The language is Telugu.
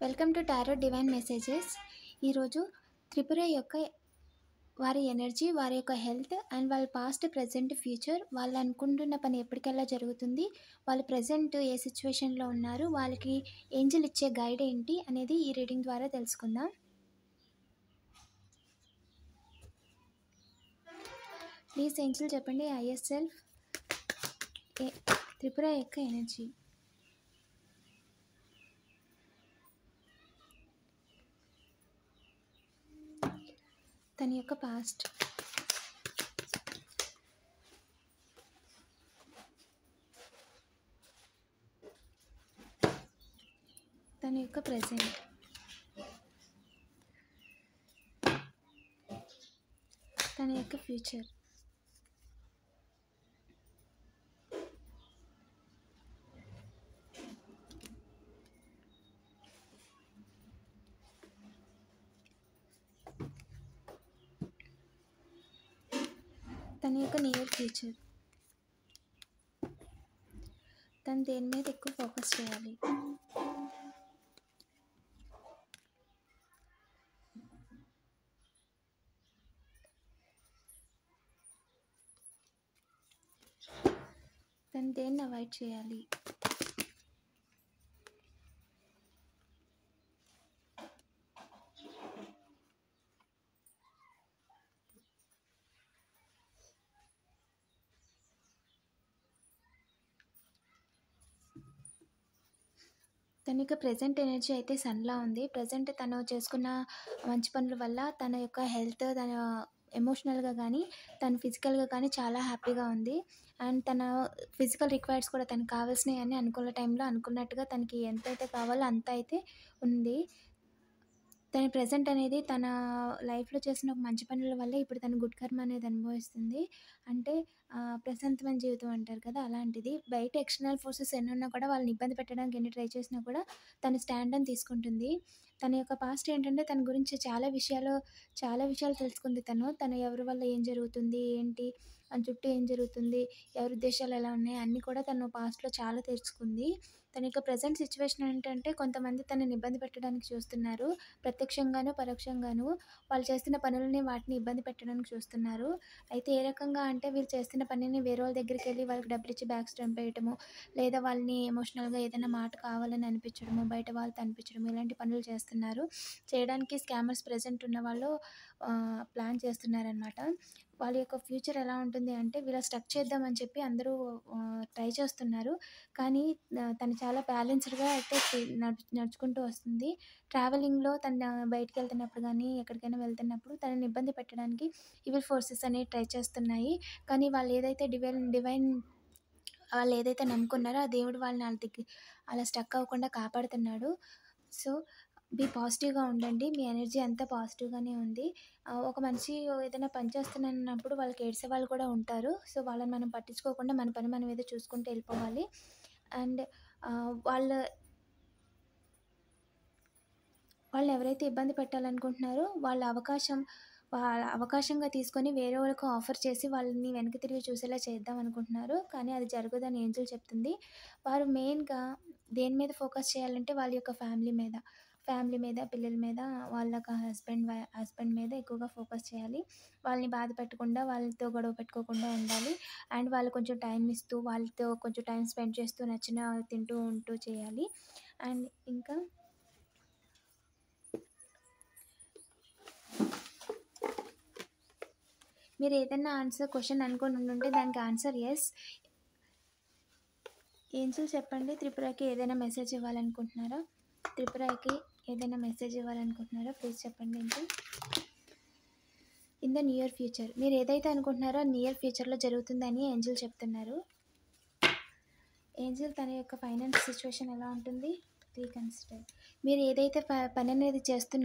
Welcome to tarot divine messages. ఈరోజు త్రిపుర యొక్క వారి ఎనర్జీ, వారి యొక్క హెల్త్ అండ్ వాళ్ళ పాస్ట్, ప్రజెంట్, ఫ్యూచర్, వాళ్ళు అనుకుంటున్న పని ఎప్పటికెల్లా జరుగుతుంది, వాళ్ళు ప్రజెంట్ ఏ సిచ్యువేషన్లో ఉన్నారు, వాళ్ళకి ఏంజల్ ఇచ్చే గైడ్ ఏంటి అనేది ఈ రీడింగ్ ద్వారా తెలుసుకుందాం. ప్లీజ్ ఏంజల్ చెప్పండి ఐఎస్ సెల్ఫ్ త్రిపుర యొక్క ఎనర్జీ. తన యొక్క పాస్ట్, తన యొక్క ప్రెజెంట్, తన యొక్క ఫ్యూచర్. తన యొక్క నియర్ ఫ్యూచర్. తను దేని మీద ఎక్కువ ఫోకస్ చేయాలి. తను దేన్ని అవాయిడ్ చేయాలి. తన యొక్క ప్రజెంట్ ఎనర్జీ అయితే సన్లా ఉంది. ప్రజెంట్ తను చేసుకున్న మంచి పనుల వల్ల తన యొక్క హెల్త్, తన ఎమోషనల్గా కానీ, తను ఫిజికల్గా కానీ చాలా హ్యాపీగా ఉంది. అండ్ తన ఫిజికల్ రిక్వైర్స్ కూడా తనకు కావాల్సినవి అన్నీ అనుకున్న టైంలో అనుకున్నట్టుగా తనకి ఎంతైతే కావాలో అంత అయితే ఉంది. తన ప్రజెంట్ అనేది తన లైఫ్లో చేసిన ఒక మంచి పనుల వల్ల ఇప్పుడు తను గుడ్ కర్మ అనేది అనుభవిస్తుంది. అంటే ప్రశాంతమైన జీవితం అంటారు కదా, అలాంటిది. బయట ఎక్స్టర్నల్ ఫోర్సెస్ ఎన్ని ఉన్నా కూడా వాళ్ళని ఇబ్బంది పెట్టడానికి ఎన్ని ట్రై చేసినా కూడా తను స్టాండ్ అని తీసుకుంటుంది. తన యొక్క పాస్ట్ ఏంటంటే తన గురించి చాలా విషయాలు తెలుసుకుంది. తను ఎవరి వల్ల ఏం జరుగుతుంది, ఏంటి అని చుట్టూ ఏం జరుగుతుంది, ఎవరి ఉద్దేశాలు ఎలా ఉన్నాయి అన్నీ కూడా తను పాస్ట్లో చాలా తెలుసుకుంది. తన యొక్క ప్రజెంట్ సిచ్యువేషన్ ఏంటంటే కొంతమంది తనని ఇబ్బంది పెట్టడానికి చూస్తున్నారు. ప్రత్యక్షంగాను, పరోక్షంగాను వాళ్ళు చేస్తున్న పనులని వాటిని ఇబ్బంది పెట్టడానికి చూస్తున్నారు. అయితే ఏ రకంగా అంటే వీళ్ళు చేస్తున్న పనిని వేరే వాళ్ళ దగ్గరికి వెళ్ళి వాళ్ళకి డబ్బులు ఇచ్చి బ్యాక్ స్టాంప్ వేయటము, లేదా వాళ్ళని ఎమోషనల్గా ఏదైనా మాట కావాలని అనిపించడము, బయట వాళ్ళతో అనిపించడము, ఇలాంటి పనులు చేస్తున్నారు. చేయడానికి స్కామర్స్ ప్రజెంట్ ఉన్న వాళ్ళు ప్లాన్ చేస్తున్నారనమాట. వాళ్ళ యొక్క ఫ్యూచర్ ఎలా ఉంటుంది అంటే వీళ్ళ స్టక్ చేద్దామని చెప్పి అందరూ ట్రై చేస్తున్నారు. కానీ తను చాలా బ్యాలెన్స్డ్గా అయితే నడుచుకుంటూ వస్తుంది. ట్రావెలింగ్లో తను బయటికి వెళ్తున్నప్పుడు కానీ, ఎక్కడికైనా వెళ్తున్నప్పుడు తనని ఇబ్బంది పెట్టడానికి ఈవిల్ ఫోర్సెస్ అనేవి ట్రై చేస్తున్నాయి. కానీ వాళ్ళు ఏదైతే డివైన్ వాళ్ళు ఏదైతే నమ్ముకున్నారో ఆ దేవుడు వాళ్ళని అలా స్టక్ అవ్వకుండా కాపాడుతున్నాడు. సో బీ పాజిటివ్గా ఉండండి. మీ ఎనర్జీ అంతా పాజిటివ్గానే ఉంది. ఒక మనిషి ఏదైనా పని చేస్తున్నప్పుడు వాళ్ళకి ఏడ్చే వాళ్ళు కూడా ఉంటారు. సో వాళ్ళని మనం పట్టించుకోకుండా మన పని మనం ఏదో చూసుకుంటూ వెళ్ళిపోవాలి. అండ్ వాళ్ళు ఎవరైతే ఇబ్బంది పెట్టాలనుకుంటున్నారో వాళ్ళ అవకాశంగా తీసుకొని వేరే వాళ్ళకు ఆఫర్ చేసి వాళ్ళని వెనక్కి తిరిగి చూసేలా చేద్దాం అనుకుంటున్నారు. కానీ అది జరగదని ఏంజల్ చెప్తుంది. వారు మెయిన్గా దేని మీద ఫోకస్ చేయాలంటే వాళ్ళ యొక్క ఫ్యామిలీ మీద, పిల్లల మీద, వాళ్ళ హస్బెండ్ మీద ఎక్కువగా ఫోకస్ చేయాలి. వాళ్ళని బాధ పెట్టకుండా, వాళ్ళతో గొడవ పెట్టుకోకుండా ఉండాలి. అండ్ వాళ్ళు కొంచెం టైం ఇస్తూ, వాళ్ళతో కొంచెం టైం స్పెండ్ చేస్తూ, నచ్చిన తింటూ ఉంటూ చేయాలి. అండ్ ఇంకా మీరు ఏదైనా క్వశ్చన్ అనుకొని ఉంటే దానికి ఆన్సర్ ఎస్. ఏంజల్ చెప్పండి, త్రిపురకి ఏదైనా మెసేజ్ ఇవ్వాలనుకుంటున్నారా? ప్లీజ్ చెప్పండి Angel. In the near future, మీరు ఏదైతే అనుకుంటున్నారో నియర్ ఫ్యూచర్లో జరుగుతుందని ఏంజల్ చెప్తున్నారు. ఏంజల్ తన యొక్క ఫైనాన్స్ సిచ్యువేషన్ ఎలా ఉంటుంది రీకన్సిడర్. మీరు ఏదైతే పని అనేది చేస్తున్నారో